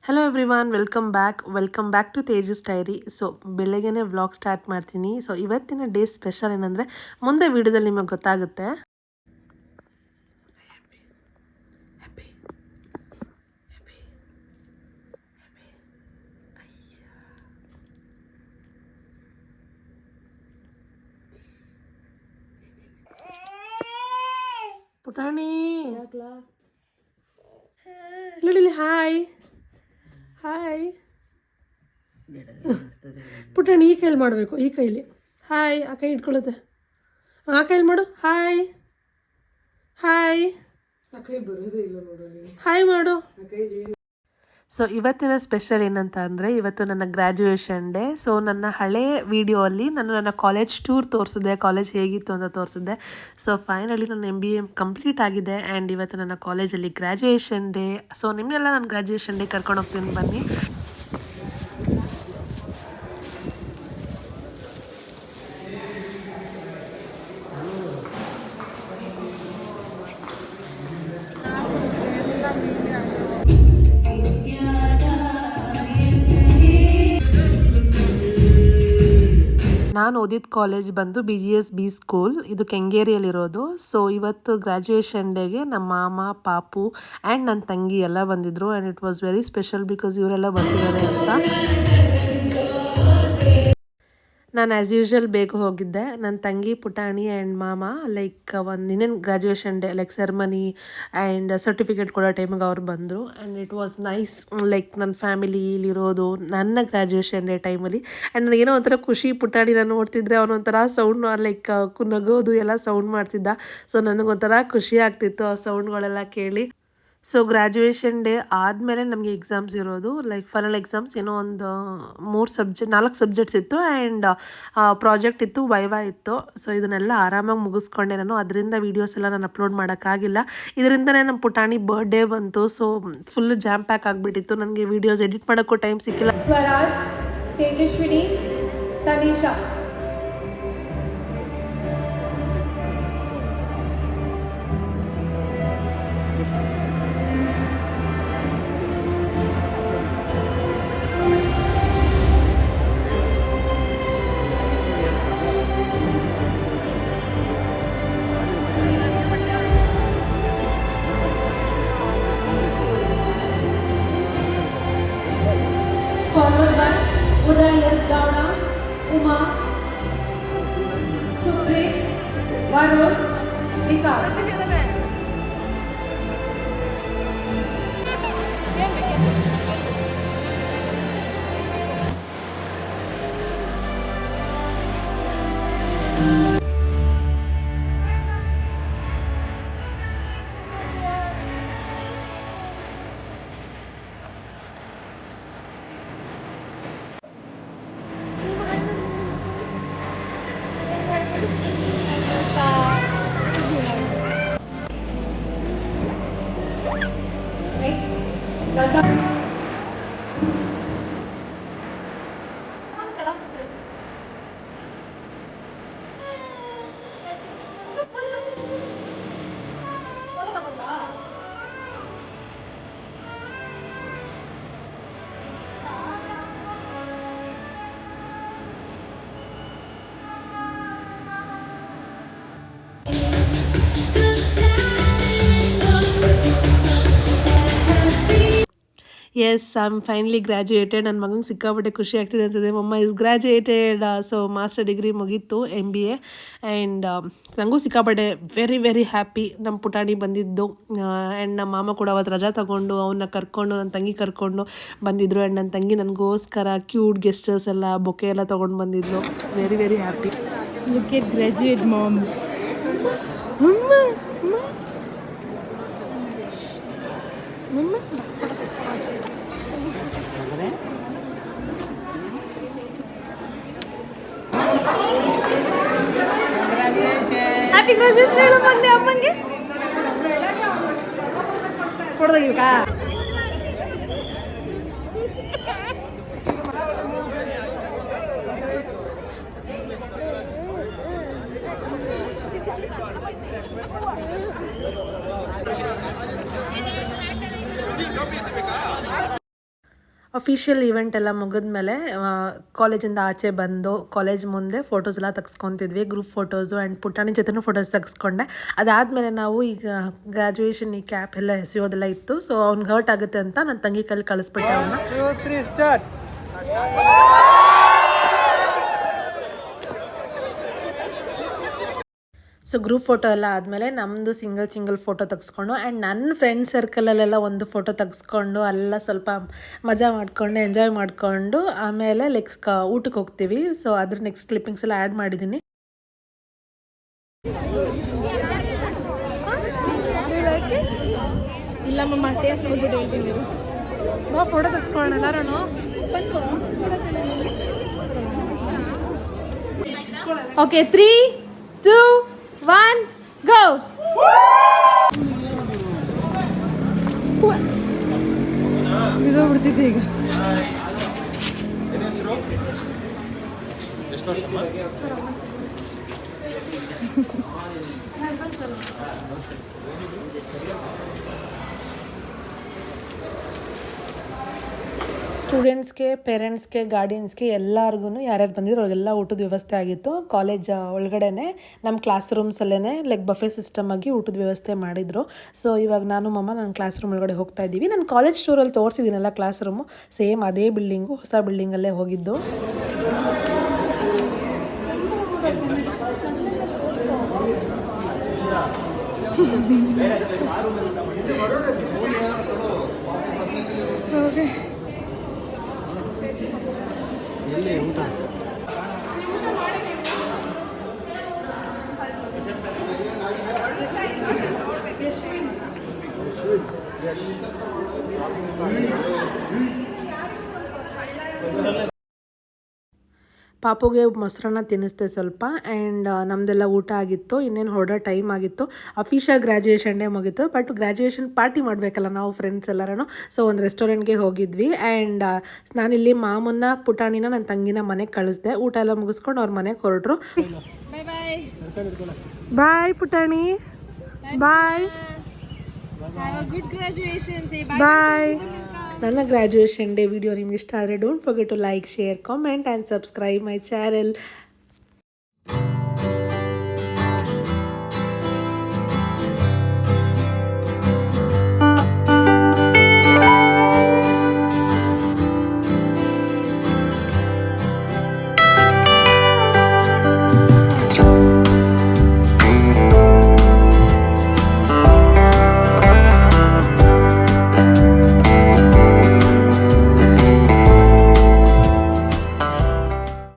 Hello everyone, welcome back to Tejas diary. So ಬೆಳಗ್ಗೆನೇ vlog start ಮಾಡ್ತೀನಿ. So ಇವತ್ತಿನ day special ಏನಂದರೆ ಮುಂದೆ ವಿಡಿಯೋದಲ್ಲಿ ನಿಮಗೆ ಗೊತ್ತಾಗುತ್ತೆ. ಪುಟಾಣಿ ನೋಡಿ, ಹಾಯ್ ಹಾಯ್. ಪುಟಾಣಿ ಈ ಕೈಲಿ ಮಾಡಬೇಕು, ಈ ಕೈಲಿ ಹಾಯ್. ಆ ಕೈ ಇಟ್ಕೊಳ್ಳುತ್ತೆ, ಆ ಕೈಲಿ ಮಾಡು ಹಾಯ್ ಹಾಯ್. ಹಾಯ್ ಮಾಡು. ಸೊ ಇವತ್ತಿನ ಸ್ಪೆಷಲ್ ಏನಂತ ಅಂದರೆ, ಇವತ್ತು ನನ್ನ ಗ್ರ್ಯಾಜುಯೇಷನ್ ಡೇ. ಸೊ ನನ್ನ ಹಳೆ ವಿಡಿಯೋ ಅಲ್ಲಿ ನಾನು ನನ್ನ ಕಾಲೇಜ್ ಟೂರ್ ತೋರಿಸಿದೆ, ಕಾಲೇಜ್ ಹೇಗಿತ್ತು ಅಂತ ತೋರಿಸಿದ್ದೆ. ಸೊ ಫೈನಲಿ ನನ್ನ MBA ಕಂಪ್ಲೀಟ್ ಆಗಿದೆ ಆ್ಯಂಡ್ ಇವತ್ತು ನನ್ನ ಕಾಲೇಜಲ್ಲಿ ಗ್ರ್ಯಾಜುಯೇಷನ್ ಡೇ. ಸೊ ನಿಮಗೆಲ್ಲ ನಾನು ಗ್ರ್ಯಾಜುಯೇಷನ್ ಡೇ ಕರ್ಕೊಂಡು ಹೋಗ್ತೀನಿ, ಬನ್ನಿ. ನಾನು ಓದಿದ ಕಾಲೇಜ್ ಬಂದು BGSB ಸ್ಕೂಲ್, ಇದು ಕೆಂಗೇರಿಯಲ್ಲಿರೋದು. ಸೊ ಇವತ್ತು ಗ್ರ್ಯಾಜುಯೇಷನ್ ಡೇಗೆ ನಮ್ಮ ಮಾಮ, ಪಾಪು ಆ್ಯಂಡ್ ನನ್ನ ತಂಗಿ ಎಲ್ಲ ಬಂದಿದ್ದರು and it was very special because ಇವರೆಲ್ಲ ಬರ್ತಿದ್ದಾರೆ ಅಂತ. ನಾನು ಆ್ಯಸ್ ಯೂಶ್ವಲ್ ಬೇಗ ಹೋಗಿದ್ದೆ. ನನ್ನ ತಂಗಿ, ಪುಟಾಣಿ ಆ್ಯಂಡ್ ಮಾಮ ಲೈಕ್ ಒಂದು ಇನ್ನೇನು graduation day like ceremony and certificate ಕೊಡೋ ಟೈಮಿಗೆ ಅವ್ರು ಬಂದರು and it was nice. Like ನನ್ನ ಫ್ಯಾಮಿಲಿ ಇಲ್ಲಿರೋದು ನನ್ನ ಗ್ರ್ಯಾಜುಯೇಷನ್ ಡೇ ಟೈಮಲ್ಲಿ. ಆ್ಯಂಡ್ ನನಗೇನೋ ಒಂಥರ ಖುಷಿ, ಪುಟಾಣಿನ ನೋಡ್ತಿದ್ರೆ ಅವನೊಂಥರ ಸೌಂಡ್ ಲೈಕ್ ನಗೋದು ಎಲ್ಲ ಸೌಂಡ್ ಮಾಡ್ತಿದ್ದ. ಸೊ ನನಗೊಂಥರ ಖುಷಿ ಆಗ್ತಿತ್ತು ಆ ಸೌಂಡ್ಗಳೆಲ್ಲ ಕೇಳಿ. ಸೊ ಗ್ರ್ಯಾಜುಯೇಷನ್ ಡೇ ಆದಮೇಲೆ ನಮಗೆ ಎಕ್ಸಾಮ್ಸ್ ಇರೋದು, ಲೈಕ್ ಫೈನಲ್ ಎಕ್ಸಾಮ್ಸ್. ಏನೋ ಒಂದು 4 ಸಬ್ಜೆಕ್ಟ್ಸ್ ಇತ್ತು ಆ್ಯಂಡ್ ಪ್ರಾಜೆಕ್ಟ್ ಇತ್ತು, ವೈವಾ ಇತ್ತು. ಸೊ ಇದನ್ನೆಲ್ಲ ಆರಾಮಾಗಿ ಮುಗಿಸ್ಕೊಂಡೆ ನಾನು. ಅದರಿಂದ ವೀಡಿಯೋಸ್ ಎಲ್ಲ ನಾನು ಅಪ್ಲೋಡ್ ಮಾಡೋಕ್ಕಾಗಿಲ್ಲ. ಇದರಿಂದನೇ ನಮ್ಮ ಪುಟಾಣಿ ಬರ್ಡೇ ಬಂತು. ಸೊ ಫುಲ್ ಜಾಮ್ ಪ್ಯಾಕ್ ಆಗಿಬಿಟ್ಟಿತ್ತು, ನನಗೆ ವೀಡಿಯೋಸ್ ಎಡಿಟ್ ಮಾಡೋಕ್ಕೂ ಟೈಮ್ ಸಿಕ್ಕಿಲ್ಲ. Swaraj, Tejaswini, Tanisha. Followed by Udaya S. Gowda, Uma, Suprit, Varun, Vikas. Yes, I am finally graduated. ನನ್ನ ಮಗಂಗೆ ಸಿಕ್ಕಾಪಟ್ಟೆ ಖುಷಿ ಆಗ್ತಿದೆ ಅನ್ಸುತ್ತೆ. Mamma is graduated. So master degree ಮುಗೀತು, MBA. ಆ್ಯಂಡ್ ನನಗೂ ಸಿಕ್ಕಾಪಟ್ಟೆ ವೆರಿ ಹ್ಯಾಪಿ. ನಮ್ಮ ಪುಟಾಣಿ ಬಂದಿದ್ದು ಆ್ಯಂಡ್ ನಮ್ಮ ಮಾಮ ಕೂಡ ಅವತ್ತು ರಜಾ ತೊಗೊಂಡು ಅವನ್ನ ಕರ್ಕೊಂಡು, ನನ್ನ ತಂಗಿ ಕರ್ಕೊಂಡು ಬಂದಿದ್ದರು. ಆ್ಯಂಡ್ ನನ್ನ ತಂಗಿ ನನಗೋಸ್ಕರ ಕ್ಯೂಟ್ ಗೆಸ್ಟರ್ಸ್ ಎಲ್ಲ, ಬೊಕ್ಕೆ ಎಲ್ಲ ತೊಗೊಂಡು ಬಂದಿದ್ದರು. Very happy. Look at graduate mom. Happy graduation ಹೇಳು ಬಂದೆ ಅಮ್ಮಂಗೆ. ಕೊಡ್ದಾಗಿಲ್ಕಾ? ಅಫಿಷಿಯಲ್ ಈವೆಂಟ್ ಎಲ್ಲ ಮುಗಿದ್ಮೇಲೆ ಕಾಲೇಜಿಂದ ಆಚೆ ಬಂದು ಕಾಲೇಜ್ ಮುಂದೆ ಫೋಟೋಸ್ ಎಲ್ಲ ತೆಗೆಸ್ಕೊತಿದ್ವಿ, ಗ್ರೂಪ್ ಫೋಟೋಸು ಆ್ಯಂಡ್ ಪುಟಾಣಿ ಜೊತೆನೂ ಫೋಟೋಸ್ ತೆಗೆಸ್ಕೊಂಡೆ. ಅದಾದಮೇಲೆ ನಾವು ಈಗ ಗ್ರ್ಯಾಜುಯೇಷನ್ ಈ ಕ್ಯಾಪ್ ಎಲ್ಲ ಎಸೆಯೋದೆಲ್ಲ ಇತ್ತು. ಸೊ ಅವ್ನಿಗೆ ಹರ್ಟ್ ಆಗುತ್ತೆ ಅಂತ ನನ್ನ ತಂಗಿ ಕೈಲಿ ಕಳಿಸ್ಬಿಟ್ಟೆ ಅವನ್ನ. ಸೊ ಗ್ರೂಪ್ ಫೋಟೋ ಎಲ್ಲ ಆದಮೇಲೆ ನಮ್ಮದು ಸಿಂಗಲ್ ಫೋಟೋ ತೆಗೆಸ್ಕೊಂಡು ಆ್ಯಂಡ್ ನನ್ನ ಫ್ರೆಂಡ್ ಸರ್ಕಲಲ್ಲೆಲ್ಲ ಒಂದು ಫೋಟೋ ತೆಗೆಸ್ಕೊಂಡು ಎಲ್ಲ ಸ್ವಲ್ಪ ಮಜಾ ಮಾಡಿಕೊಂಡು ಎಂಜಾಯ್ ಮಾಡಿಕೊಂಡು ಆಮೇಲೆ ಊಟಕ್ಕೆ ಹೋಗ್ತೀವಿ. ಸೊ ಅದ್ರ ನೆಕ್ಸ್ಟ್ ಕ್ಲಿಪ್ಪಿಂಗ್ಸ್ ಎಲ್ಲ ಆ್ಯಡ್ ಮಾಡಿದ್ದೀನಿ. ಇಲ್ಲ ಮಮ್ಮ, ಟೇಸ್ಟ್ ನೋಡ್ಬಿಟ್ಟು ಹೇಳ್ತೀನಿ. ನಾವು ಫೋಟೋ ತೆಗೆಸ್ಕೊಳ್ಳೋಣ ಎಲ್ಲರೂ. Okay, 3, 2, 1, go! ಇದು ಬಿಡ್ತಿದ್ದೆ ಈಗ. ಸ್ಟೂಡೆಂಟ್ಸ್ಗೆ, ಪೇರೆಂಟ್ಸ್ಗೆ, ಗಾರ್ಡಿಯನ್ಸ್ಗೆ ಎಲ್ಲರಿಗೂ ಯಾರ್ಯಾರು ಬಂದಿದ್ರು ಅವ್ರಿಗೆಲ್ಲ ಊಟದ ವ್ಯವಸ್ಥೆ ಆಗಿತ್ತು. ಕಾಲೇಜ್ ಒಳಗಡೆನೆ ನಮ್ಮ ಕ್ಲಾಸ್ ರೂಮ್ಸಲ್ಲೇ ಬಫೆ ಸಿಸ್ಟಮ್ ಆಗಿ ಊಟದ ವ್ಯವಸ್ಥೆ ಮಾಡಿದರು. ಸೊ ಇವಾಗ ನಾನು ನನ್ನ ಕ್ಲಾಸ್ ರೂಮ್ ಒಳಗಡೆ ಹೋಗ್ತಾ ಇದ್ದೀವಿ. ನಾನು ಕಾಲೇಜ್ ಸ್ಟೋರಲ್ಲಿ ತೋರಿಸಿದ್ದೀನಲ್ಲ ಕ್ಲಾಸ್ ರೂಮು, ಸೇಮ್ ಅದೇ ಬಿಲ್ಡಿಂಗು, ಹೊಸ ಬಿಲ್ಡಿಂಗಲ್ಲೇ ಹೋಗಿದ್ದು. ಪಾಪುಗೆ ಮೊಸರನ್ನ ತಿನ್ನಿಸ್ದೆ ಸ್ವಲ್ಪ. ಆ್ಯಂಡ್ ನಮ್ಮದೆಲ್ಲ ಊಟ ಆಗಿತ್ತು, ಇನ್ನೇನು ಹೊರಡೋ ಟೈಮ್ ಆಗಿತ್ತು. ಅಫಿಷಿಯಲ್ ಗ್ರ್ಯಾಜುಯೇಷನ್ ಡೇ ಮುಗಿತು, ಬಟ್ ಗ್ರ್ಯಾಜುಯೇಷನ್ ಪಾರ್ಟಿ ಮಾಡಬೇಕಲ್ಲ ನಾವು ಫ್ರೆಂಡ್ಸ್ ಎಲ್ಲರೂ. ಸೊ ಒಂದು ರೆಸ್ಟೋರೆಂಟ್ಗೆ ಹೋಗಿದ್ವಿ. ಆ್ಯಂಡ್ ನಾನಿಲ್ಲಿ ಮಾಮನ್ನ, ಪುಟಾಣಿನ, ನನ್ನ ತಂಗಿನ ಮನೆಗೆ ಕಳಿಸ್ದೆ. ಊಟ ಎಲ್ಲ ಮುಗಿಸ್ಕೊಂಡು ಅವ್ರ ಮನೆಗೆ ಹೊರಟ್ರು. ಬಾಯ್ ಪುಟಾಣಿ, ಬಾಯ್. ಬಾಯ್. ನನ್ನ ಗ್ರ್ಯಾಜುಯೇಷನ್ ಡೇ ವಿಡಿಯೋ ನಿಮ್ಗೆ ಇಷ್ಟ ಆದರೆ don't forget to like, share, comment and subscribe my channel.